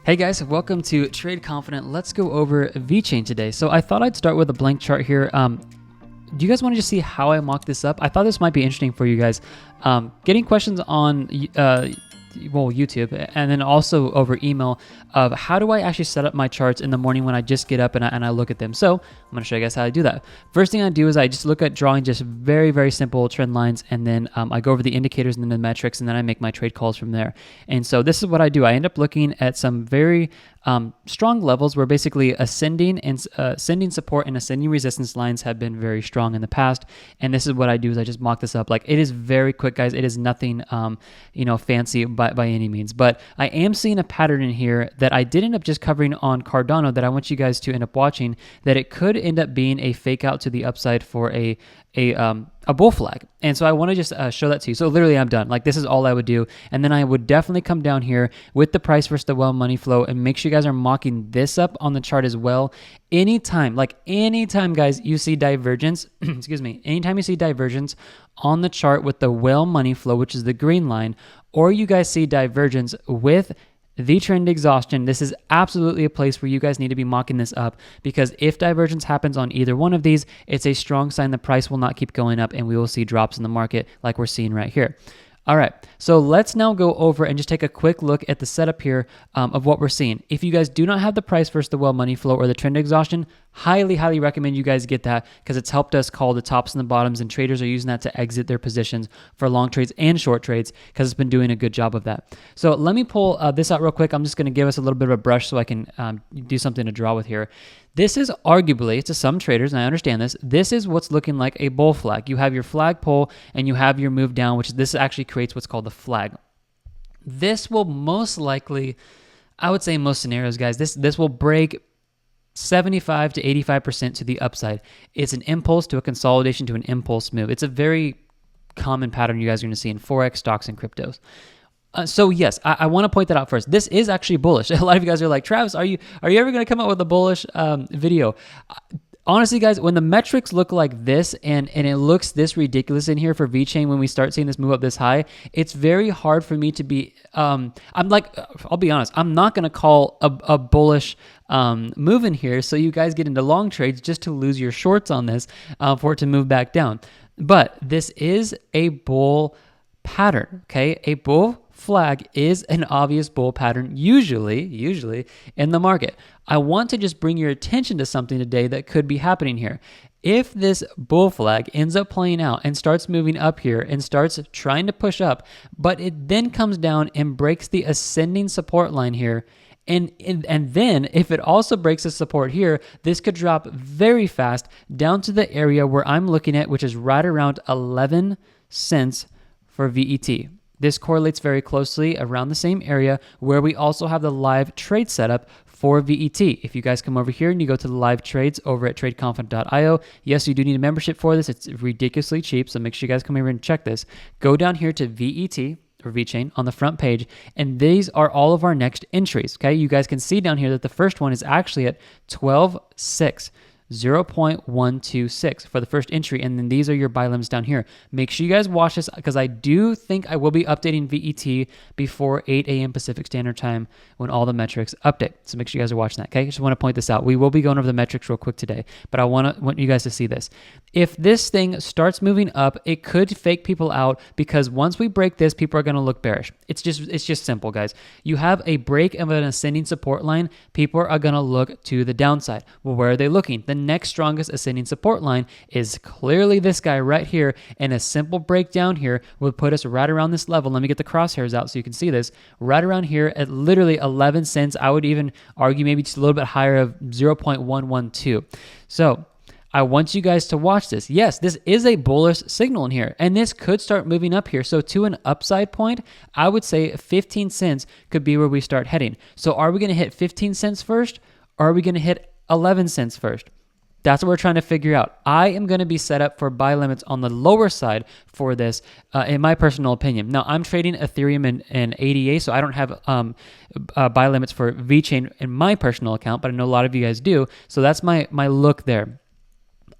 Hey guys, welcome to Trade Confident. Let's go over VeChain today. So I thought I'd start with a blank chart here. Do you guys want to just see how I mock this up? I thought this might be interesting for you guys. Getting questions on YouTube, and then also over email of how do I actually set up my charts in the morning when I just get up and I look at them. So I'm going to show you guys how to do that. First thing I do is I just look at drawing just very, very simple trend lines, and then I go over the indicators and then the metrics, and then I make my trade calls from there. And so this is what I do. I end up looking at some very strong levels where basically ascending support and ascending resistance lines have been very strong in the past. And this is what I do is I just mock this up. Like, it is very quick, guys. It is nothing fancy by any means, but I am seeing a pattern in here that I did end up just covering on Cardano that I want you guys to end up watching, that it could end up being a fake out to the upside for a bull flag. And so I want to just show that to you. So literally I'm done. Like, this is all I would do. And then I would definitely come down here with the price versus the well money flow and make sure you guys are mocking this up on the chart as well. Anytime guys, you see divergence, anytime you see divergence on the chart with the well money flow, which is the green line, or you guys see divergence with the trend exhaustion, this is absolutely a place where you guys need to be mocking this up, because if divergence happens on either one of these, it's a strong sign the price will not keep going up and we will see drops in the market like we're seeing right here. All right, so let's now go over and just take a quick look at the setup here of what we're seeing. If you guys do not have the price versus the well money flow or the trend exhaustion, highly recommend you guys get that, because it's helped us call the tops and the bottoms, and traders are using that to exit their positions for long trades and short trades, because it's been doing a good job of that. So let me pull this out real quick. I'm just going to give us a little bit of a brush so I can do something to draw with here. This is arguably, to some traders, and I understand this is what's looking like a bull flag. You have your flag pull and you have your move down, which this actually creates what's called the flag. This will most likely, I would say in most scenarios, guys, this will break 75 to 85% to the upside. It's an impulse to a consolidation to an impulse move. It's a very common pattern you guys are going to see in Forex, stocks, and cryptos. So yes, I want to point that out first. This is actually bullish. A lot of you guys are like, Travis, are you ever going to come out with a bullish video? Honestly, guys, when the metrics look like this and it looks this ridiculous in here for VeChain, when we start seeing this move up this high, it's very hard for me to be, I'll be honest, I'm not going to call a bullish move in here so you guys get into long trades just to lose your shorts on this for it to move back down. But this is a bull pattern, okay? A bull flag is an obvious bull pattern usually in the market. I want to just bring your attention to something today that could be happening here. If this bull flag ends up playing out and starts moving up here and starts trying to push up, but it then comes down and breaks the ascending support line here, and then if it also breaks the support here, this could drop very fast down to the area where I'm looking at, which is right around 11 cents for VET. This correlates very closely around the same area where we also have the live trade setup for VET. If you guys come over here and you go to the live trades over at tradeconfident.io, yes, you do need a membership for this. It's ridiculously cheap, so make sure you guys come over and check this. Go down here to VET or VeChain on the front page, and these are all of our next entries, okay? You guys can see down here that the first one is actually at 12.6. 0.126 for the first entry, and then these are your buy limits down here. Make sure you guys watch this, because I do think I will be updating VET before 8 a.m. Pacific Standard Time when all the metrics update. So make sure you guys are watching that, okay? Just want to point this out. We will be going over the metrics real quick today, but I want you guys to see this. If this thing starts moving up, it could fake people out, because once we break this, people are going to look bearish. It's just simple, guys. You have a break of an ascending support line, people are going to look to the downside. Well, where are they looking? The next strongest ascending support line is clearly this guy right here, and a simple breakdown here would put us right around this level. Let me get the crosshairs out so you can see this. Right around here at literally 11 cents. I would even argue maybe just a little bit higher of 0.112. So I want you guys to watch this. Yes, this is a bullish signal in here, and this could start moving up here. So to an upside point, I would say 15 cents could be where we start heading. So are we going to hit 15 cents first, or are we going to hit 11 cents first? That's what we're trying to figure out. I am going to be set up for buy limits on the lower side for this, in my personal opinion. Now, I'm trading Ethereum and ADA, so I don't have buy limits for VeChain in my personal account, but I know a lot of you guys do. So that's my look there.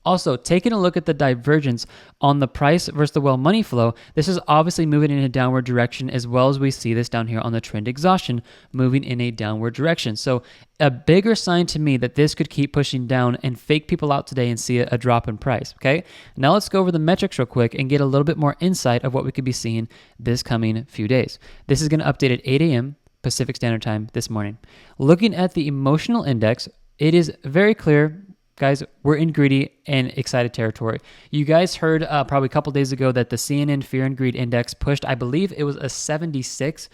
Also, taking a look at the divergence on the price versus the well money flow, this is obviously moving in a downward direction, as well as we see this down here on the trend exhaustion moving in a downward direction. So a bigger sign to me that this could keep pushing down and fake people out today and see a drop in price, okay? Now let's go over the metrics real quick and get a little bit more insight of what we could be seeing this coming few days. This is going to update at 8 a.m. Pacific Standard Time this morning. Looking at the emotional index, it is very clear, guys, we're in greedy and excited territory. You guys heard probably a couple days ago that the CNN Fear and Greed Index pushed, I believe it was a 76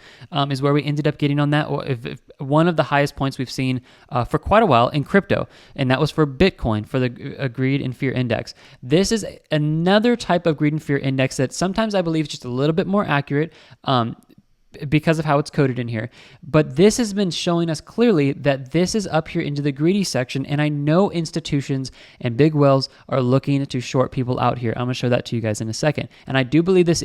is where we ended up getting on that. If one of the highest points we've seen for quite a while in crypto, and that was for Bitcoin, for the Greed and Fear Index. This is another type of Greed and Fear Index that sometimes I believe is just a little bit more accurate. Because of how it's coded in here. But this has been showing us clearly that this is up here into the greedy section, and I know institutions and big whales are looking to short people out here. I'm going to show that to you guys in a second. And I do believe this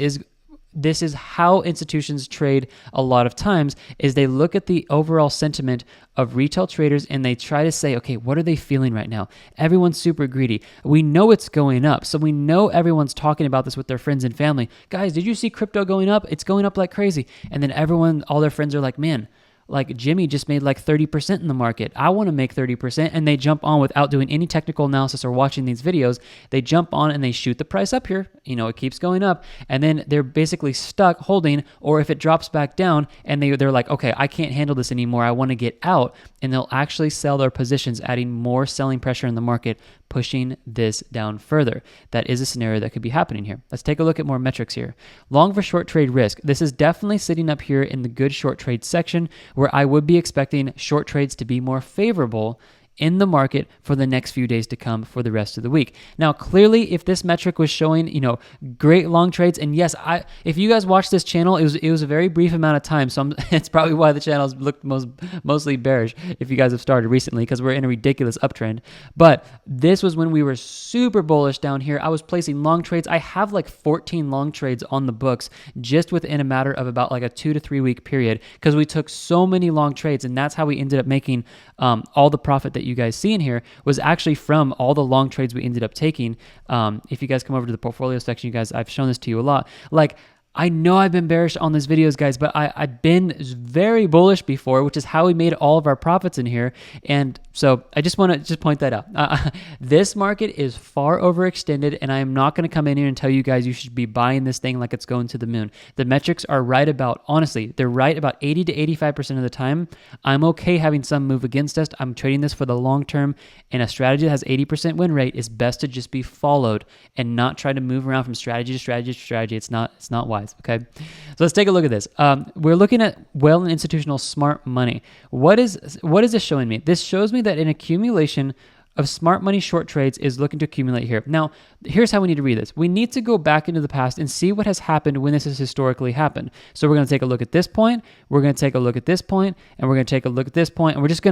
is how institutions trade a lot of times, is they look at the overall sentiment of retail traders and they try to say, okay, what are they feeling right now? Everyone's super greedy. We know it's going up. So we know everyone's talking about this with their friends and family. Guys, did you see crypto going up? It's going up like crazy. And then all their friends are like, man, like Jimmy just made like 30% in the market. I want to make 30%. And they jump on without doing any technical analysis or watching these videos. They jump on and they shoot the price up here. It keeps going up. And then they're basically stuck holding, or if it drops back down and they're like, okay, I can't handle this anymore. I want to get out. And they'll actually sell their positions, adding more selling pressure in the market, pushing this down further. That is a scenario that could be happening here. Let's take a look at more metrics here. Long for short trade risk. This is definitely sitting up here in the good short trade section, where I would be expecting short trades to be more favorable in the market for the next few days to come for the rest of the week. Now, clearly, if this metric was showing, great long trades, and yes, if you guys watch this channel, it was a very brief amount of time, so it's probably why the channel's looked mostly bearish if you guys have started recently, because we're in a ridiculous uptrend. But this was when we were super bullish down here. I was placing long trades. I have like 14 long trades on the books just within a matter of about like a 2 to 3 week period, because we took so many long trades, and that's how we ended up making all the profit that you guys see in here was actually from all the long trades we ended up taking. If you guys come over to the portfolio section, you guys, I've shown this to you a lot. Like, I know I've been bearish on these videos, guys, but I've been very bullish before, which is how we made all of our profits in here. And so I just want to point that out. This market is far overextended, and I am not going to come in here and tell you guys you should be buying this thing like it's going to the moon. The metrics are right about, honestly, they're right about 80 to 85% of the time. I'm okay having some move against us. I'm trading this for the long term, and a strategy that has 80% win rate is best to just be followed and not try to move around from strategy to strategy to strategy. It's not wise. Okay, so let's take a look at this. We're looking at well and institutional smart money. What is this showing me? This shows me that an accumulation of smart money short trades is looking to accumulate here. Now, here's how we need to read this. We need to go back into the past and see what has happened when this has historically happened. So we're going to take a look at this point, we're going to take a look at this point, and we're going to take a look at this point, and I'm just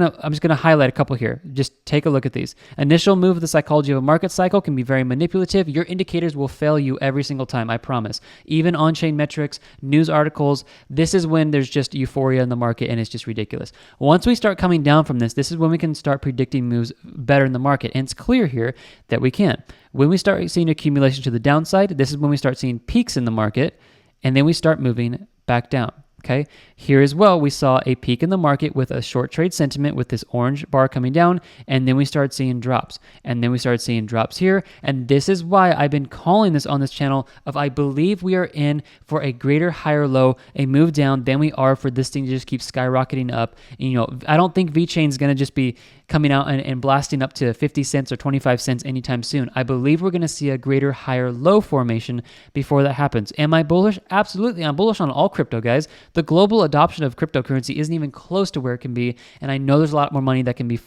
going to highlight a couple here. Just take a look at these. Initial move of the psychology of a market cycle can be very manipulative. Your indicators will fail you every single time, I promise. Even on-chain metrics, news articles, this is when there's just euphoria in the market and it's just ridiculous. Once we start coming down from this is when we can start predicting moves better in the market. And it's clear here that we can. When we start seeing accumulation to the downside, this is when we start seeing peaks in the market, and then we start moving back down. Okay, here as well, we saw a peak in the market with a short trade sentiment with this orange bar coming down, and then we started seeing drops, and then we started seeing drops here, and this is why I've been calling this on this channel of I believe we are in for a greater higher low, a move down than we are for this thing to just keep skyrocketing up. And, I don't think VeChain is going to just be coming out and blasting up to 50 cents or 25 cents anytime soon. I believe we're going to see a greater higher low formation before that happens. Am I bullish? Absolutely. I'm bullish on all crypto, guys. The global adoption of cryptocurrency isn't even close to where it can be, and I know there's a lot more money that can be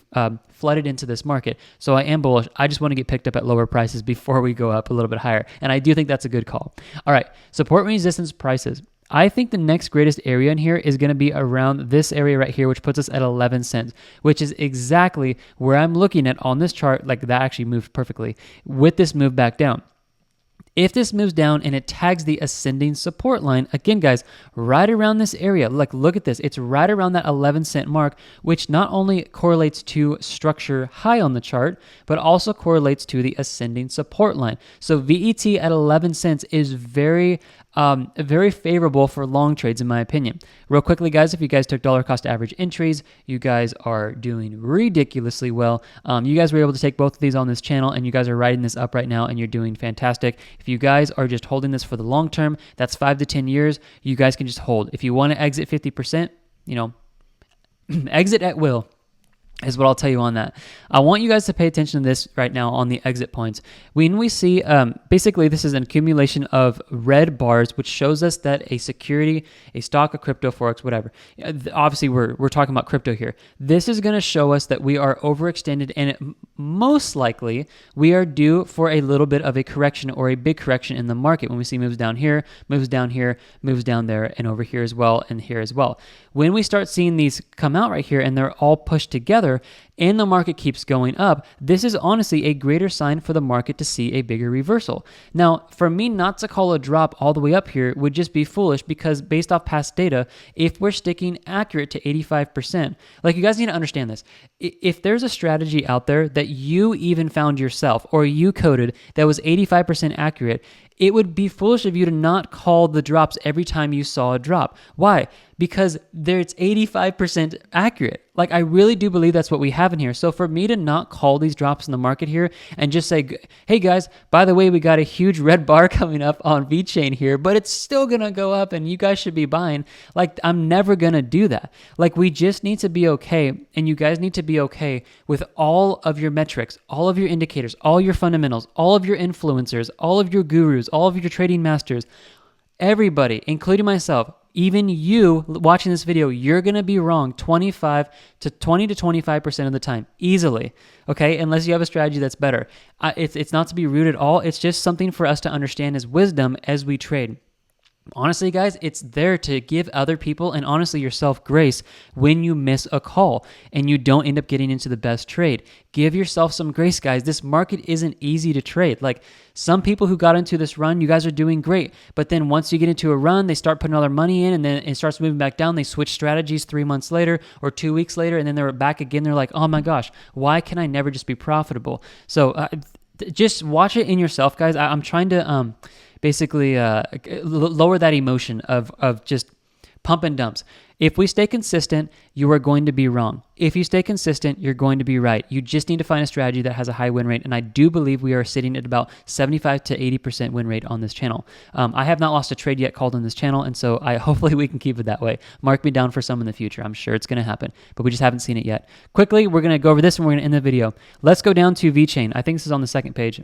flooded into this market. So I am bullish. I just want to get picked up at lower prices before we go up a little bit higher, and I do think that's a good call. All right, support and resistance prices. I think the next greatest area in here is going to be around this area right here, which puts us at 11 cents, which is exactly where I'm looking at on this chart. Like, that actually moved perfectly with this move back down. If this moves down and it tags the ascending support line, again, guys, right around this area, like look at this, it's right around that 11-cent mark, which not only correlates to structure high on the chart, but also correlates to the ascending support line. So VET at 11 cents is very favorable for long trades, in my opinion. Real quickly, guys, if you guys took dollar cost average entries, you guys are doing ridiculously well. You guys were able to take both of these on this channel, and you guys are riding this up right now, and you're doing fantastic. If you guys are just holding this for the long term, that's 5 to 10 years, you guys can just hold. If you want to exit 50%, exit at will is what I'll tell you on that. I want you guys to pay attention to this right now on the exit points. When we see, basically this is an accumulation of red bars, which shows us that a security, a stock, a crypto, forex, whatever. Obviously, we're talking about crypto here. This is going to show us that we are overextended, and most likely we are due for a little bit of a correction or a big correction in the market. When we see moves down here, moves down here, moves down there, and over here as well, and here as well. When we start seeing these come out right here and they're all pushed together, and the market keeps going up, this is honestly a greater sign for the market to see a bigger reversal. Now, for me not to call a drop all the way up here would just be foolish, because based off past data, if we're sticking accurate to 85%, like you guys need to understand this. If there's a strategy out there that you even found yourself or you coded that was 85% accurate, it would be foolish of you to not call the drops every time you saw a drop. Why? Because it's 85% accurate. Like, I really do believe that's what we have in here. So for me to not call these drops in the market here and just say, hey guys, by the way, we got a huge red bar coming up on VeChain here, but it's still going to go up and you guys should be buying. Like, I'm never going to do that. Like, we just need to be okay, and you guys need to be okay with all of your metrics, all of your indicators, all your fundamentals, all of your influencers, all of your gurus, all of your trading masters, everybody, including myself, even you watching this video, you're going to be wrong 20 to 25% of the time, easily, okay? Unless you have a strategy that's better. It's not to be rude at all. It's just something for us to understand as wisdom as we trade. Honestly, guys, it's there to give other people and honestly yourself grace when you miss a call and you don't end up getting into the best trade. Give yourself some grace, guys. This market isn't easy to trade. Like, some people who got into this run, you guys are doing great. But then once you get into a run, they start putting all their money in, and then it starts moving back down. They switch strategies 3 months later or 2 weeks later, and then they're back again. They're like, oh my gosh, why can I never just be profitable? So just watch it in yourself, guys. I'm trying to basically lower that emotion of just pump and dumps. If we stay consistent, you are going to be wrong. If you stay consistent, you're going to be right. You just need to find a strategy that has a high win rate, and I do believe we are sitting at about 75 to 80% win rate on this channel. I have not lost a trade yet called on this channel, and so hopefully we can keep it that way. Mark me down for some in the future. I'm sure it's going to happen, but we just haven't seen it yet. Quickly, we're going to go over this and we're going to end the video. Let's go down to VeChain. I think this is on the second page.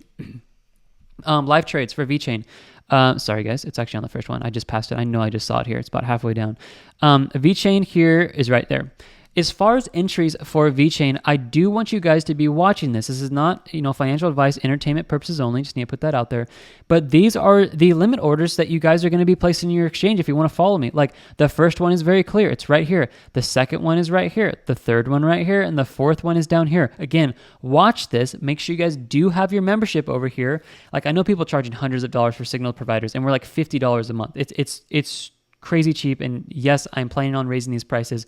Live trades for VeChain. Sorry, guys. It's actually on the first one. I just passed it. I know I just saw it here. It's about halfway down. VeChain here is right there. As far as entries for VeChain, I do want you guys to be watching this. This is not, financial advice, entertainment purposes only. Just need to put that out there. But these are the limit orders that you guys are going to be placing in your exchange if you want to follow me. Like, the first one is very clear. It's right here. The second one is right here. The third one right here. And the fourth one is down here. Again, watch this. Make sure you guys do have your membership over here. Like, I know people charging hundreds of dollars for signal providers, and we're like $50 a month. It's crazy cheap, and yes, I'm planning on raising these prices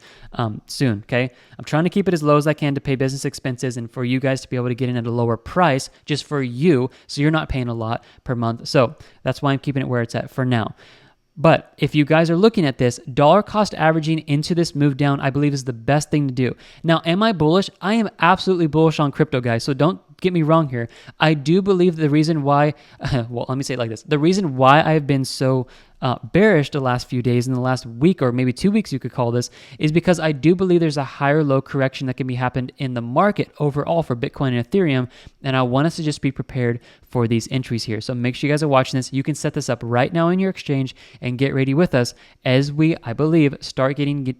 soon, okay? I'm trying to keep it as low as I can to pay business expenses and for you guys to be able to get in at a lower price just for you, so you're not paying a lot per month. So that's why I'm keeping it where it's at for now. But if you guys are looking at this, dollar cost averaging into this move down, I believe is the best thing to do. Now, am I bullish? I am absolutely bullish on crypto, guys. So don't get me wrong here. I do believe the reason why, well, let me say it like this. The reason why I've been so bearish the last few days, in the last week or maybe 2 weeks you could call this, is because I do believe there's a higher low correction that can be happened in the market overall for Bitcoin and Ethereum, and I want us to just be prepared for these entries here. So make sure you guys are watching this. You can set this up right now in your exchange and get ready with us as we, I believe, start getting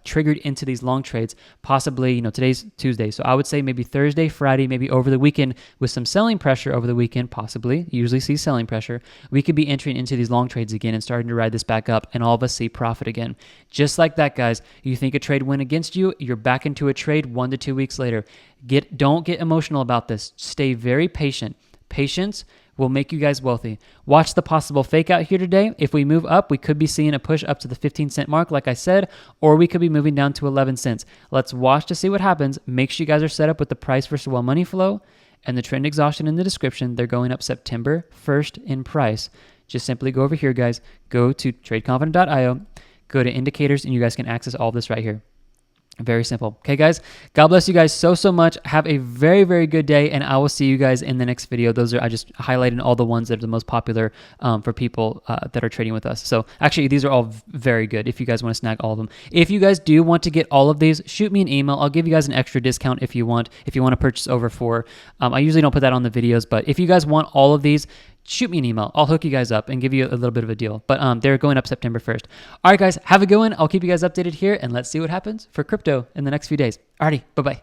triggered into these long trades, possibly, today's Tuesday. So I would say maybe Thursday, Friday, maybe over the weekend with some selling pressure over the weekend, possibly, usually see selling pressure. We could be entering into these long trades again and starting to ride this back up, and all of us see profit again. Just like that, guys. You think a trade went against you, you're back into a trade 1 to 2 weeks later. Don't get emotional about this. Stay very patient. Patience will make you guys wealthy. Watch the possible fake out here today. If we move up, we could be seeing a push up to the 15-cent mark, like I said, or we could be moving down to 11 cents. Let's watch to see what happens. Make sure you guys are set up with the price versus well money flow and the trend exhaustion in the description. They're going up September 1st in price. Just simply go over here, guys. Go to tradeconfident.io, go to indicators, and you guys can access all this right here. Very simple. Okay, guys. God bless you guys so much. Have a very, very good day, and I will see you guys in the next video. Those are, I just highlighted all the ones that are the most popular for people that are trading with us. So actually, these are all very good if you guys want to snag all of them. If you guys do want to get all of these, shoot me an email. I'll give you guys an extra discount if you want to purchase over 4. I usually don't put that on the videos, but if you guys want all of these, shoot me an email. I'll hook you guys up and give you a little bit of a deal. But they're going up September 1st. All right, guys, have a good one. I'll keep you guys updated here, and let's see what happens for crypto in the next few days. Alrighty, bye-bye.